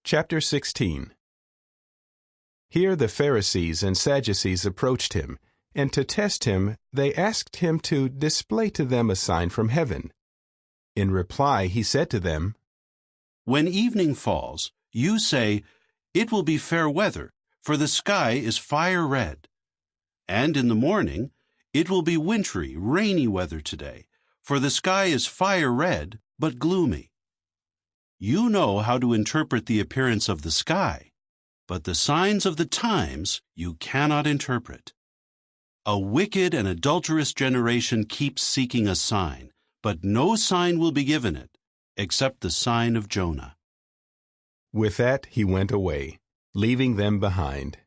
Chapter 16. Here the Pharisees and Sadducees approached him, and to test him they asked him to display to them a sign from heaven. In reply he said to them, "When evening falls, you say, 'It will be fair weather, for the sky is fire red.' And in the morning, 'It will be wintry, rainy weather today, for the sky is fire red, but gloomy.' You know how to interpret the appearance of the sky, but the signs of the times you cannot interpret. A wicked and adulterous generation keeps seeking a sign, but no sign will be given it, except the sign of Jonah." With that he went away, leaving them behind.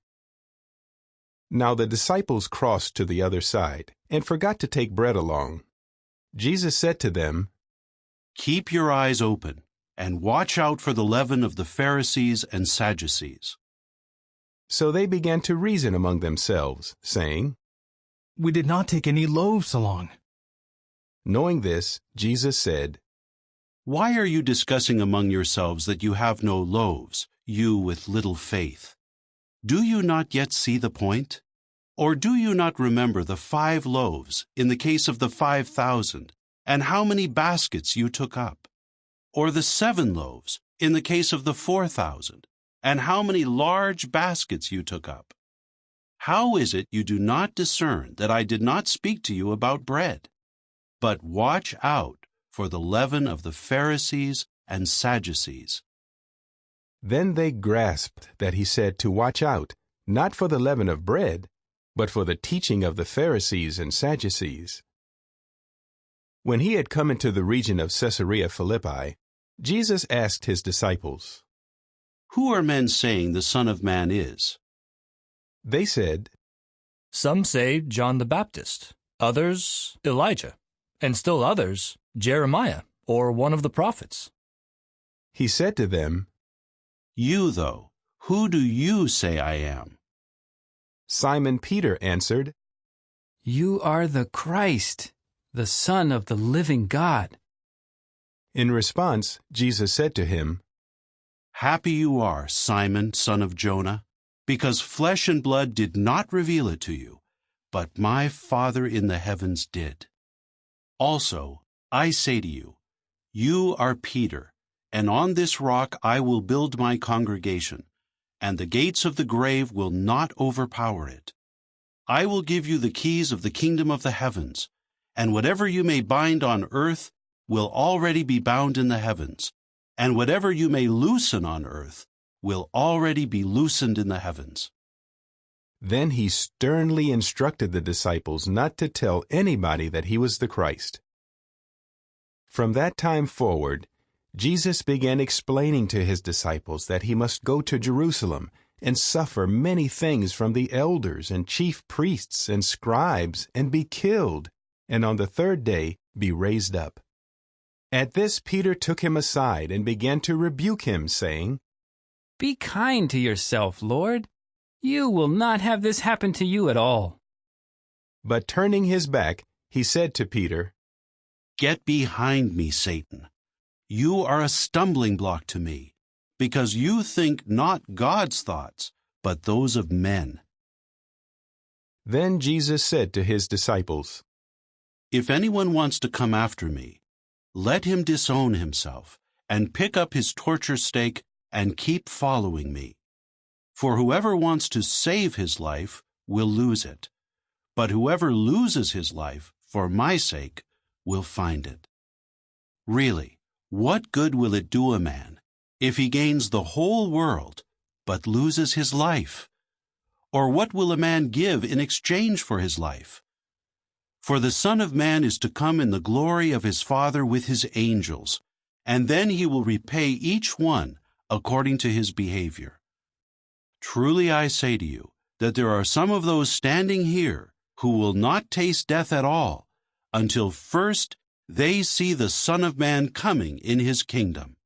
Now the disciples crossed to the other side, and forgot to take bread along. Jesus said to them, "Keep your eyes open, and watch out for the leaven of the Pharisees and Sadducees." So they began to reason among themselves, saying, "We did not take any loaves along." Knowing this, Jesus said, "Why are you discussing among yourselves that you have no loaves, you with little faith? Do you not yet see the point? Or do you not remember the 5 loaves in the case of the 5,000, and how many baskets you took up? Or the 7 loaves in the case of the 4,000, and how many large baskets you took up? How is it you do not discern that I did not speak to you about bread? But watch out for the leaven of the Pharisees and Sadducees." Then they grasped that he said to watch out, not for the leaven of bread, but for the teaching of the Pharisees and Sadducees. When he had come into the region of Caesarea Philippi, Jesus asked his disciples, "Who are men saying the Son of Man is?" They said, "Some say John the Baptist, others Elijah, and still others Jeremiah or one of the prophets." He said to them, "You, though, who do you say I am?" Simon Peter answered, "You are the Christ, the Son of the living God." In response, Jesus said to him, "Happy you are, Simon, son of Jonah, because flesh and blood did not reveal it to you, but my Father in the heavens did. Also, I say to you, you are Peter, and on this rock I will build my congregation, and the gates of the grave will not overpower it. I will give you the keys of the kingdom of the heavens, and whatever you may bind on earth will already be bound in the heavens, and whatever you may loosen on earth will already be loosened in the heavens." Then he sternly instructed the disciples not to tell anybody that he was the Christ. From that time forward, Jesus began explaining to his disciples that he must go to Jerusalem and suffer many things from the elders and chief priests and scribes and be killed, and on the 3rd day be raised up. At this Peter took him aside and began to rebuke him, saying, "Be kind to yourself, Lord. You will not have this happen to you at all." But turning his back, he said to Peter, "Get behind me, Satan. You are a stumbling block to me, because you think not God's thoughts, but those of men." Then Jesus said to his disciples, "If anyone wants to come after me, let him disown himself and pick up his torture stake and keep following me. For whoever wants to save his life will lose it, but whoever loses his life for my sake will find it. Really, what good will it do a man if he gains the whole world but loses his life? Or what will a man give in exchange for his life? For the Son of Man is to come in the glory of his Father with his angels, and then he will repay each one according to his behavior. Truly I say to you that there are some of those standing here who will not taste death at all until first they see the Son of Man coming in his kingdom."